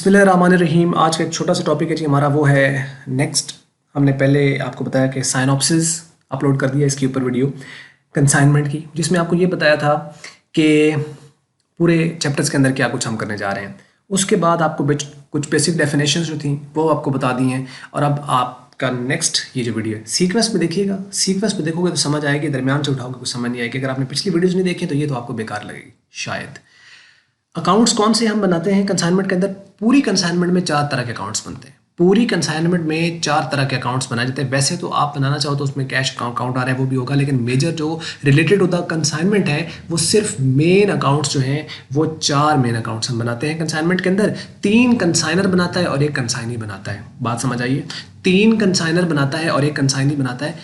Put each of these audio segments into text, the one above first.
बिस्मिल्लाहिर्रहमानिर्रहीम। आज का एक छोटा सा टॉपिक है जी हमारा, वो है नेक्स्ट। हमने पहले आपको बताया कि साइनॉप्सिस अपलोड कर दिया इसके ऊपर वीडियो कंसाइनमेंट की, जिसमें आपको ये बताया था कि पूरे चैप्टर्स के अंदर क्या कुछ हम करने जा रहे हैं। उसके बाद आपको कुछ बेसिक डेफिनेशंस जो थी वो आपको बता दी हैं। और अब आपका नेक्स्ट ये जो वीडियो है सीक्वेंस में देखिएगा, सीक्वेंस में देखोगे तो समझ आएगी, दरमियान से उठाओगे कुछ समझ नहीं आएगी। अगर आपने पिछली वीडियोज़ नहीं देखी तो ये तो आपको बेकार लगेगी शायद। अकाउंट्स कौन से हम बनाते हैं कंसाइनमेंट के अंदर? पूरी कंसाइनमेंट में 4 तरह के अकाउंट्स बनते हैं। पूरी कंसाइनमेंट में 4 तरह के अकाउंट्स बनाए जाते हैं। वैसे तो आप बनाना चाहो तो उसमें कैश अकाउंट आ रहा है वो भी होगा, लेकिन मेजर जो रिलेटेड होता कंसाइनमेंट है वो सिर्फ मेन अकाउंट्स जो हैं वो 4 मेन अकाउंट्स हम बनाते हैं कंसाइनमेंट के अंदर। 3 कंसाइनर बनाता है और 1 कंसाइनी बनाता है। बात समझ आइए, 3 कंसाइनर बनाता है और 1 कंसाइनी बनाता है।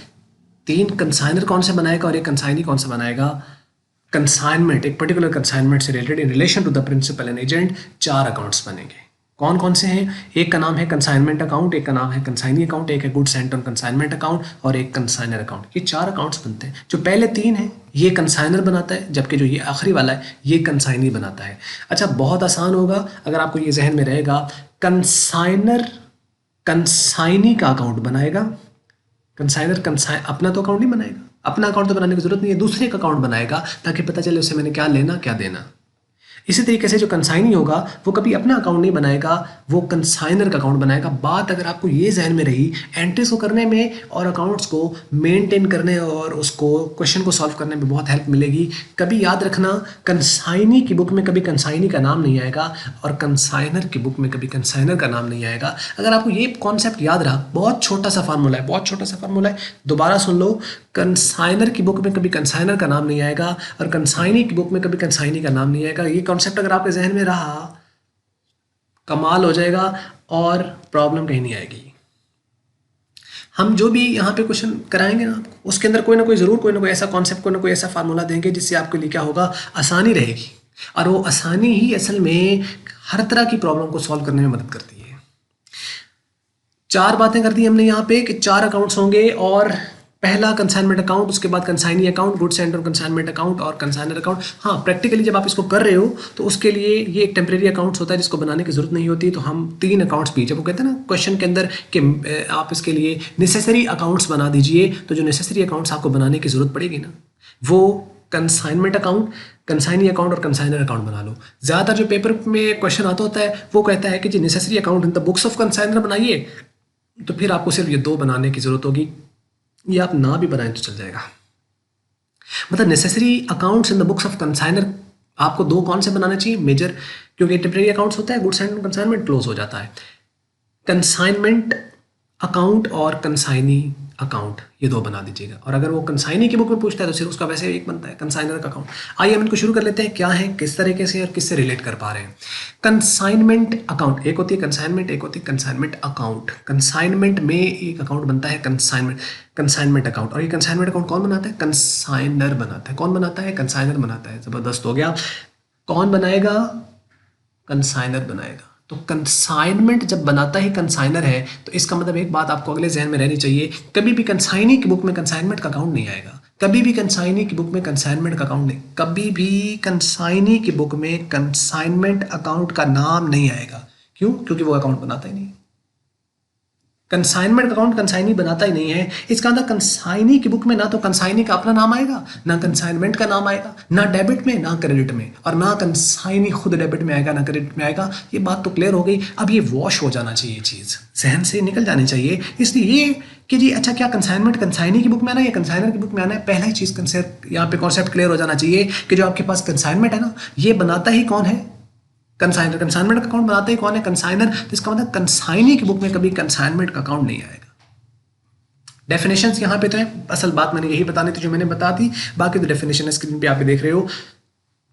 3 कंसाइनर कौन से बनाएगा और 1 कंसाइनी कौन सा बनाएगा? कंसाइनमेंट, एक पर्टिकुलर कंसाइनमेंट से related in relation to the principal and agent 4 accounts बनेंगे। कौन कौन से हैं? एक का नाम है कंसाइनमेंट अकाउंट, एक का नाम है कंसाइनी अकाउंट, एक है goods sent on consignment account और एक कंसाइनर अकाउंट। ये 4 अकाउंट्स बनते हैं। जो पहले 3 हैं ये कंसाइनर बनाता है, जबकि जो ये आखिरी वाला है ये कंसाइनी बनाता है। अच्छा, बहुत आसान होगा अगर आपको ये जहन में रहेगा। कंसाइनर कंसाइनी का अकाउंट बनाएगा, कंसाइनर अपना तो अकाउंट नहीं बनाएगा, अपना अकाउंट तो बनाने की जरूरत नहीं है, दूसरे का अकाउंट बनाएगा ताकि पता चले उसे मैंने क्या लेना क्या देना। इसी तरीके से जो कंसाइनी होगा वो कभी अपना अकाउंट नहीं बनाएगा, वो कंसाइनर का अकाउंट बनाएगा। बात अगर आपको ये जहन में रही, एंट्रीज को करने में और अकाउंट्स को मेंटेन करने और उसको क्वेश्चन को सॉल्व करने में बहुत हेल्प मिलेगी। कभी याद रखना, कंसाइनी की बुक में कभी कंसाइनी का नाम नहीं आएगा और कंसाइनर की बुक में कभी कंसाइनर का नाम नहीं आएगा। अगर आपको ये कॉन्सेप्ट याद रहा, बहुत छोटा सा फार्मूला है, बहुत छोटा सा फार्मूला है, दोबारा सुन लो। कंसाइनर की बुक में कभी कंसाइनर का नाम नहीं आएगा और कंसाइनी की बुक में कभी कंसाइनी का नाम नहीं आएगा। ये कॉन्सेप्ट अगर आपके जहन में रहा, कमाल हो जाएगा और प्रॉब्लम कहीं नहीं आएगी। हम जो भी यहाँ पे क्वेश्चन कराएंगे ना आपको, उसके अंदर कोई ना कोई ज़रूर कोई ना कोई ऐसा कॉन्सेप्ट, कोई ना कोई ऐसा फार्मूला देंगे जिससे आपके लिए क्या होगा, आसानी रहेगी। और वो आसानी ही असल में हर तरह की प्रॉब्लम को सॉल्व करने में मदद करती है। 4 बातें कर दी हमने यहाँ पे कि 4 अकाउंट्स होंगे और पहला कंसाइनमेंट अकाउंट, उसके बाद consignee account, goods sent on consignment account और कंसाइनर अकाउंट। हाँ, प्रैक्टिकली जब आप इसको कर रहे हो तो उसके लिए ये एक टेम्परेरी अकाउंट्स होता है जिसको बनाने की जरूरत नहीं होती। तो हम 3 अकाउंट्स भी, जब वो कहते हैं ना क्वेश्चन के अंदर कि आप इसके लिए नेसेसरी अकाउंट्स बना दीजिए, तो जो नेसेसरी अकाउंट्स आपको बनाने की जरूरत पड़ेगी ना, वो कंसाइनमेंट अकाउंट, कंसाइनी अकाउंट और कंसाइनर अकाउंट बना लो। ज़्यादातर जो पेपर में क्वेश्चन आता होता है वो कहता है कि जी necessary account in the books of consignor बनाइए, तो फिर आपको सिर्फ ये 2 बनाने की जरूरत होगी। ये आप ना भी बनाएं तो चल जाएगा। मतलब necessary accounts in the books of consignor आपको 2 कौन से बनाने चाहिए? मेजर, क्योंकि टेम्परेरी अकाउंट्स होता है, गुड्स एंड कंसाइनमेंट क्लोज हो जाता है। कंसाइनमेंट अकाउंट और कंसाइनी अकाउंट ये 2 बना दीजिएगा। और अगर वो कंसाइनी की बुक में पूछता है तो सिर्फ उसका वैसे एक बनता है, कंसाइनर का अकाउंट। आइए हम इनको शुरू कर लेते हैं, क्या है, किस तरीके से और किससे रिलेट कर पा रहे हैं। कंसाइनमेंट अकाउंट, एक होती है कंसाइनमेंट, एक होती है कंसाइनमेंट अकाउंट। कंसाइनमेंट में एक अकाउंट बनता है कंसाइनमेंट अकाउंट, और ये कंसाइनमेंट अकाउंट कौन बनाता है? कंसाइनर बनाता है। कौन बनाता है? कंसाइनर बनाता है। जबरदस्त हो गया। कौन बनाएगा? कंसाइनर बनाएगा। तो कंसाइनमेंट जब बनाता ही कंसाइनर है तो इसका मतलब एक बात आपको अगले जहन में रहनी चाहिए, कभी भी कंसाइनी की बुक में कंसाइनमेंट का अकाउंट नहीं आएगा। कभी भी कंसाइनी की बुक में कंसाइनमेंट का अकाउंट नहीं, कभी भी कंसाइनी की बुक में कंसाइनमेंट अकाउंट का नाम नहीं आएगा। क्यों? क्योंकि वो अकाउंट बनाता ही नहीं। कंसाइनमेंट अकाउंट कंसाइनी बनाता ही नहीं है। इसका अंदर कंसाइनी की बुक में ना तो कंसाइनी का अपना नाम आएगा, ना कंसाइनमेंट का नाम आएगा, ना डेबिट में ना क्रेडिट में, और ना कंसाइनी खुद डेबिट में आएगा ना क्रेडिट में आएगा। ये बात तो क्लियर हो गई। अब ये वॉश हो जाना चाहिए, चीज़ जहन से निकल जानी चाहिए। इसलिए ये कि जी अच्छा, क्या कंसाइनमेंट कंसाइनी की बुक में आना है या कंसाइनर की बुक में आना है? पहला ही चीज़ कंसेप्ट यहाँ पे कॉन्सेप्ट क्लियर हो जाना चाहिए कि जो आपके पास कंसाइनमेंट है ना, ये बनाता ही कौन है? कंसाइनर। कंसाइनमेंट का अकाउंट बनाते ही कौन है? कंसाइनर। तो इसका मतलब कंसाइनी की बुक में कभी कंसाइनमेंट का अकाउंट नहीं आएगा। डेफिनेशंस यहाँ पे तो है, असल बात मैंने यही बतानी थी जो मैंने बता दी। बाकी तो डेफिनेशन स्क्रीन पे आप देख रहे हो,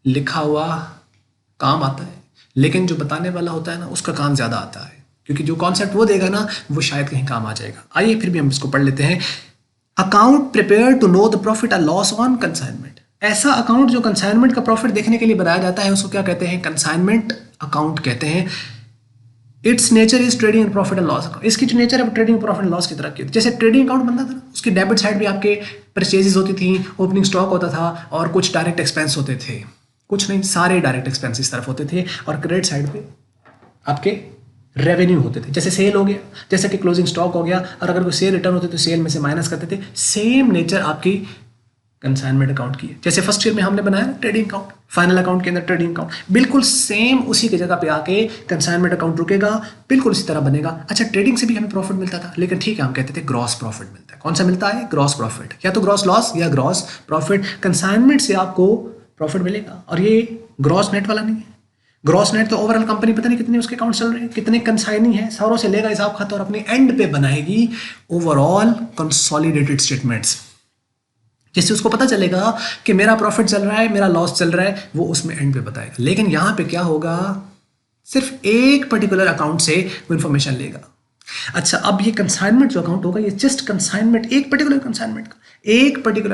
लिखा हुआ काम आता है, लेकिन जो बताने वाला होता है ना उसका काम ज़्यादा आता है, क्योंकि जो कॉन्सेप्ट वो देगा ना वो शायद कहीं काम आ जाएगा। आइए फिर भी हम इसको पढ़ लेते हैं। Account prepare to know the profit और लॉस ऑन कंसाइनमेंट। ऐसा अकाउंट जो कंसाइनमेंट का प्रॉफिट देखने के लिए बनाया जाता है उसको क्या कहते हैं? कंसाइनमेंट अकाउंट कहते हैं। It's nature is trading and profit and loss account. इसकी जो नेचर है वो ट्रेडिंग प्रॉफिट एंड लॉस की तरह की होती है। जैसे ट्रेडिंग अकाउंट बनता था ना, उसकी डेबिट साइड भी आपके परचेजेस होती थी, ओपनिंग स्टॉक होता था और कुछ डायरेक्ट एक्सपेंस होते थे, कुछ नहीं सारे डायरेक्ट एक्सपेंस इस तरफ होते थे, और क्रेडिट साइड पे आपके रेवेन्यू होते थे, जैसे सेल हो गया, जैसे कि क्लोजिंग स्टॉक हो गया, और अगर कोई सेल रिटर्न होते तो सेल में से माइनस करते थे। सेम नेचर आपकी कंसाइनमेंट अकाउंट की है। जैसे फर्स्ट ईयर में हमने बनाया ट्रेडिंग अकाउंट, फाइनल अकाउंट के अंदर ट्रेडिंग अकाउंट, बिल्कुल सेम उसी की जगह पे आके कंसाइनमेंट अकाउंट रुकेगा, बिल्कुल उसी तरह बनेगा। अच्छा, ट्रेडिंग से भी हमें प्रॉफिट मिलता था, लेकिन ठीक है, हम कहते थे ग्रॉस प्रॉफिट मिलता है। कौन सा मिलता है? ग्रॉस प्रॉफिट, या तो ग्रॉस लॉस या ग्रॉस प्रॉफिट। कंसाइनमेंट से आपको प्रॉफिट मिलेगा, और ये ग्रॉस नेट वाला नहीं है। ग्रॉस नेट तो ओवरऑल कंपनी पता नहीं कितने उसके अकाउंट चल रहे हैं, कितने कंसाइनी है, सारों से लेगा हिसाब खाता और अपने एंड पे बनाएगी ओवरऑल कंसोलिडेटेड स्टेटमेंट्स, जिससे उसको पता चलेगा कि मेरा प्रॉफिट चल रहा है, मेरा लॉस चल रहा है, वो उसमें एंड पे बताएगा। लेकिन यहां पे क्या होगा, सिर्फ एक पर्टिकुलर अकाउंट से वो इंफॉर्मेशन लेगा। अच्छा, अब ये कंसाइनमेंट जो अकाउंट होगा, ये जस्ट कंसाइनमेंट, एक पर्टिकुलर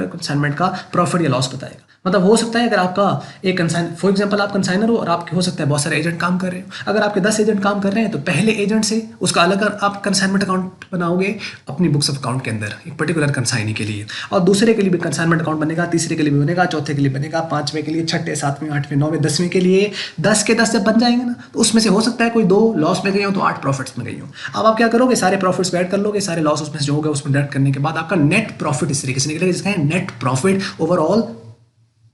कंसाइनमेंट का प्रॉफिट या लॉस बताएगा। मतलब हो सकता है अगर आपका एक कंसाइन, फॉर एग्जांपल आप कंसाइनर हो और आपके हो सकता है बहुत सारे एजेंट काम कर रहे हो। अगर आपके 10 एजेंट काम कर रहे हैं तो पहले एजेंट से उसका अलग आप कंसाइनमेंट अकाउंट बनाओगे अपनी बुक्स ऑफ अकाउंट के अंदर, एक पर्टिकुलर कंसाइनी के लिए, और दूसरे के लिए भी कंसाइनमेंट अकाउंट बनेगा, तीसरे के लिए भी बनेगा, चौथे के लिए बनेगा, पांचवें के लिए, छठे, सातवें, आठवें, नौवें, 10वें के लिए। 10 के 10 जब बन जाएंगे ना, तो उसमें से हो सकता है कोई 2 लॉस में गई हो तो 8 प्रॉफिट्स में गई हो। अब आप क्या करोगे, सारे प्रॉफिट्स को ऐड कर लोगे, सारे लॉस उसमें जो होगा उसमें डिडक्ट करने के बाद आपका नेट प्रॉफिट इस तरीके से निकलेगा, जिसका है net profit overall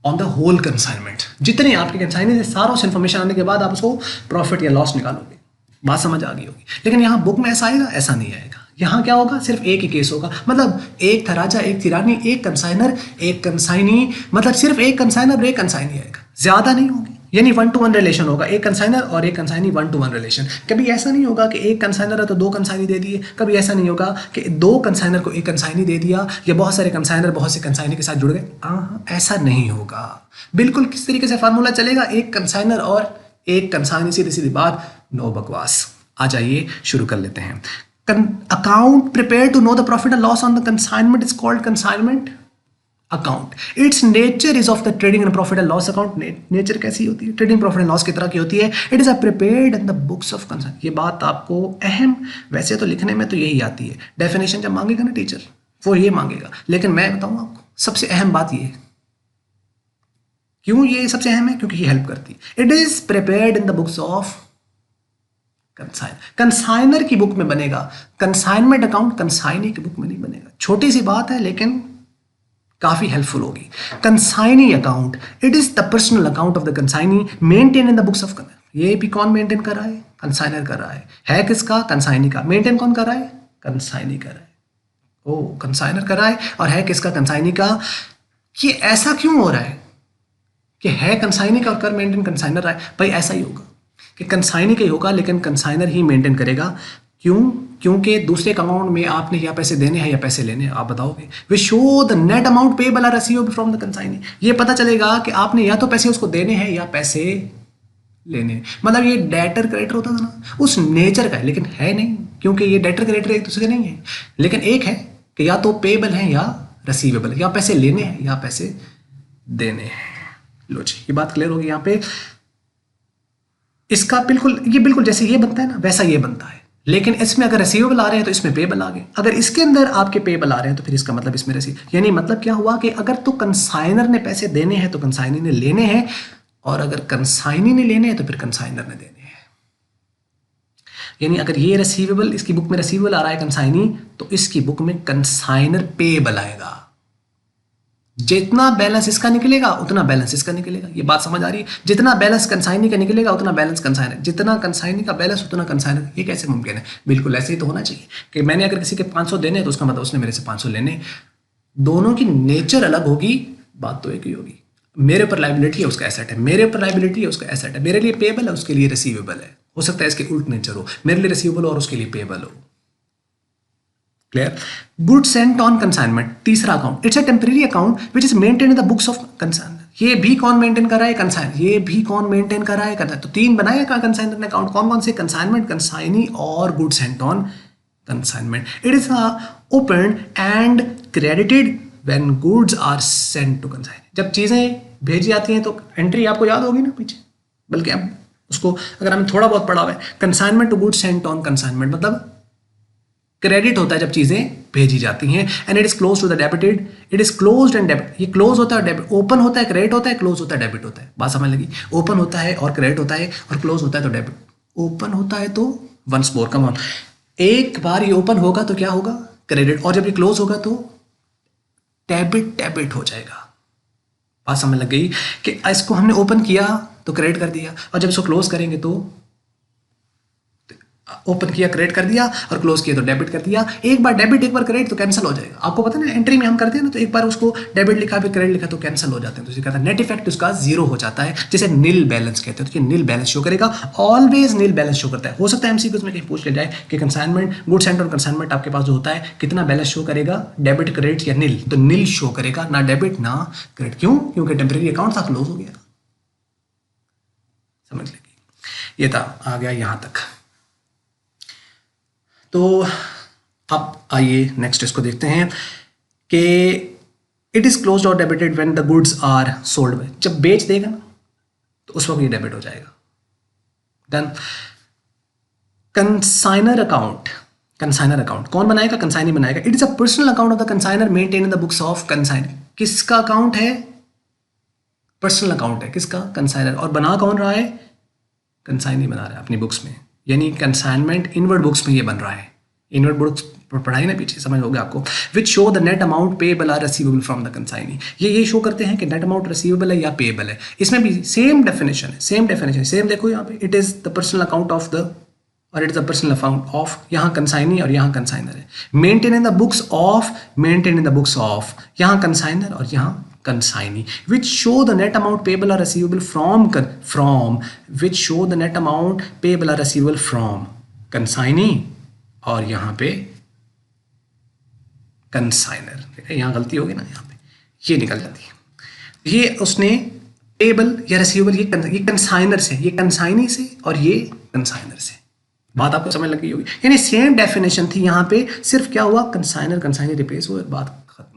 on the whole consignment. जितने आपके कंसाइनी से सारों से इंफॉर्मेशन आने के बाद आप उसको प्रॉफिट या लॉस निकालोगे। बात समझ आ गई होगी। लेकिन यहाँ बुक में ऐसा आएगा? ऐसा नहीं आएगा। यहाँ क्या होगा, सिर्फ एक ही केस होगा। मतलब एक था राजा, एक थी रानी, एक कंसाइनर, एक कंसाइनी, मतलब सिर्फ एक कंसाइनर, एक कंसाइनी आएगा, ज्यादा नहीं होगी। यानी 1-to-1 रिलेशन होगा, एक कंसाइनर और एक कंसाइनी 1-to-1 रिलेशन। कभी ऐसा नहीं होगा कि एक कंसाइनर है तो 2 कंसाइनी दे दिए, कभी ऐसा नहीं होगा कि 2 कंसाइनर को एक कंसाइनी दे दिया, या बहुत सारे कंसाइनर बहुत से कंसाइनी के साथ जुड़ गए। ऐसा नहीं होगा। बिल्कुल किस तरीके से फार्मूला चलेगा, एक कंसाइनर और एक कंसाइनी, सीधी सीधी बात, नो बकवास। आ जाइए शुरू कर लेते हैं। Account prepare to know the profit and loss on the consignment is called consignment account. Its nature is of the trading and profit and loss account. Nature कैसी होती है? ट्रेडिंग प्रॉफिट एंड लॉस की तरह की होती है। It is a prepared in the books of consign. ये बात आपको अहम, वैसे तो लिखने में तो यही आती है, डेफिनेशन जब मांगेगा ना टीचर वो ये मांगेगा, लेकिन मैं बताऊंगा आपको सबसे अहम बात ये। क्यों ये सबसे अहम है? क्योंकि ये हेल्प करती है। It is prepared in the books of consign. Consignor की बुक में बनेगा, कंसाइनमेंट अकाउंट कंसाइनी की बुक में नहीं बनेगा। छोटी सी बात है लेकिन काफी हेल्पफुल होगी। Consignee account, it is the personal account of the consignee maintain in the books of consign. ये भी कौन मेंटेन कर रहा है? कंसाइनर कर रहा है किसका? कंसाइनी का। मेंटेन कौन कर रहा है? कंसाइनी कर रहा है। ओ, कंसाइनर कर रहा है और है किसका? कंसाइनी का। ये ऐसा क्यों हो रहा है कि है कंसाइनी का और कर मेंटेन कंसाइनर रहा है? भाई ऐसा ही होगा कि कंसाइनी का ही होगा, लेकिन कंसाइनर ही मेंटेन करेगा। क्यों? क्योंकि दूसरे अकाउंट में आपने या पैसे देने हैं या पैसे लेने हैं, आप बताओगे। We show the net amount payable or receivable from the consignee. ये पता चलेगा कि आपने या तो पैसे उसको देने हैं या पैसे लेने हैं। मतलब ये डेटर क्रेडिटर होता था ना, उस नेचर का है, लेकिन है नहीं, क्योंकि ये डेटर क्रेडिटर एक दूसरे नहीं है। लेकिन एक है कि या तो पेएबल है या रिसीवेबल, या पैसे लेने हैं या पैसे देने हैं। लो जी, ये बात क्लियर होगी यहाँ पे। इसका बिल्कुल जैसे ये बनता है ना, वैसा ये बनता है। लेकिन इसमें अगर रिसीवेबल आ रहे हैं तो इसमें पेएबल आ गए। अगर इसके अंदर आपके पेएबल आ रहे हैं तो फिर इसका मतलब इसमें रिसीव, यानी मतलब क्या हुआ कि अगर तो कंसाइनर ने पैसे देने हैं तो कंसाइनी ने लेने हैं, और अगर कंसाइनी ने लेने हैं तो फिर कंसाइनर ने देने हैं। यानी अगर ये रिसीवेबल, इसकी बुक में रिसीवेबल आ रहा है कंसाइनी, तो इसकी बुक में कंसाइनर पेएबल आएगा। जितना बैलेंस इसका निकलेगा उतना बैलेंस इसका निकलेगा। ये बात समझ आ रही है? जितना बैलेंस कंसाइनी का निकलेगा उतना बैलेंस कंसाइनर, जितना कंसाइनी का बैलेंस उतना कंसाइनर। ये कैसे मुमकिन है? बिल्कुल ऐसे ही तो होना चाहिए कि मैंने अगर किसी के 500 देने तो उसका मतलब उसने मेरे से 500 लेने। दोनों की नेचर अलग होगी, बात तो एक ही होगी। मेरे ऊपर लाइबिलिटी है, उसका एसेट है। मेरे ऊपर लाइबिलिटी है, उसका एसेट है। मेरे लिए पेएबल है, उसके लिए रिसीवेबल है। हो सकता है इसके उल्ट नेचर हो, मेरे लिए रिसीवेबल हो और उसके लिए पेएबल हो। Clear? Good sent on consignment, तीसरा account. It's a temporary account which is maintain in the books of consignor. ये भी कौन मेंटेन कर रहा है? कंसाइनर। ये भी कौन मेंटेन कर रहा है? कंसाइनर। तो 3 बनाए कंसाइनर ने अकाउंट। कौन कौन से? कंसाइनमेंट, कंसाइनी और good sent on consignment. It is open and credited when goods are sent to consignor. जब चीजें भेजी जाती हैं तो एंट्री आपको याद होगी ना पीछे, बल्कि अब उसको अगर हमें थोड़ा बहुत पढ़ा हुआ है, consignment to goods sent on consignment मतलब क्रेडिट होता है जब चीजें भेजी जाती हैं। And it is close to the debited. It is closed and debit. ये क्लोज होता है, डेबिट। ओपन होता है, क्रेडिट होता है, क्लोज होता है, डेबिट होता है। बात समझ लगी? ओपन होता है और क्रेडिट होता है, और क्लोज होता है तो डेबिट। ओपन होता है तो वंस मोर, कम ऑन, एक बार ये ओपन होगा तो क्या होगा, क्रेडिट, और जब ये क्लोज होगा तो डेबिट हो जाएगा। बात समझ लग गई कि इसको हमने ओपन किया तो क्रेडिट कर दिया, और जब इसको क्लोज करेंगे तो ओपन किया क्रेडिट कर दिया, और क्लोज किया तो डेबिट कर दिया। एक बार डेबिट एक बार क्रेडिट तो कैंसिल हो जाएगा। आपको पता है ना, एंट्री में हम करते हैं ना, तो एक बार उसको डेबिट लिखा फिर क्रेडिट लिखा तो कैंसिल हो जाते हैं, तो इसे कहता है नेट इफेक्ट उसका जीरो हो जाता है, जिसे नील बैलेंस कहते हैं। तो ये नील बैलेंस शो करेगा, ऑलवेज नील बैलेंस शो करता है। हो सकता है एमसीक्यूज में कहीं पूछ लिया जाए कि कंसाइनमेंट, गुड्स एंड कंसाइनमेंट आपके पास जो होता है कितना बैलेंस शो करेगा, डेबिट क्रेडिट या नील, तो नील शो करेगा, ना डेबिट ना क्रेडिट। क्यों? क्योंकि टेम्परेरी अकाउंट था, क्लोज हो गया। समझ लेगी, ये था, आ गया यहां तक। तो अब आइए नेक्स्ट इसको देखते हैं कि इट इज क्लोज्ड और debited when the goods are sold. जब बेच देगा ना तो उस वक्त ये डेबिट हो जाएगा। Then consignor account, consignor account कौन बनाएगा? कंसाइनी बनाएगा। It is a personal account of the consignor maintain in the books of consignor. किसका अकाउंट है? पर्सनल अकाउंट है किसका? कंसाइनर। और बना कौन रहा है? कंसाइनी बना रहा है अपनी बुक्स में, यानी कंसाइनमेंट इनवर्ड बुक्स में ये बन रहा है। इनवर्ड बुक्स पढ़ाई ना पीछे, समझ होगा आपको। Which show the net amount payable or receivable from the consignee. ये शो करते हैं कि नेट अमाउंट रिसीवेबल है या पेबल है। इसमें भी सेम डेफिनेशन है, सेम देखो यहाँ पे, it is the personal account of the, और it is the personal account of, यहाँ कंसाइनी और यहाँ कंसाइनर है। Maintain in the books of, maintain in the books of, यहाँ कंसाइनर और यहाँ consignee, which show the net amount payable or receivable from which show the net amount payable or receivable from consignee, और यहाँ पे consigner। ठीक है, यहाँ गलती होगी ना, यहाँ पे ये निकल जाती है। ये उसने पेबल या रिसीवेबल, ये कंसाइनर से, ये कंसाइनी से और ये कंसाइनर से। बात आपको समझ लग गई होगी, यानी सेम डेफिनेशन थी यहाँ पे, सिर्फ क्या हुआ, कंसाइनर कंसाइनी रिप्लेस हुआ, बात खत्म।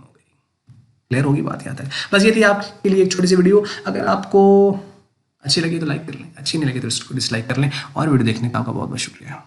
क्लियर होगी बात यहाँ तक। बस ये थी आपके लिए एक छोटी सी वीडियो। अगर आपको अच्छी लगी तो लाइक कर लें, अच्छी नहीं लगी तो इसको डिसलाइक कर लें, और वीडियो देखने का आपका बहुत बहुत शुक्रिया।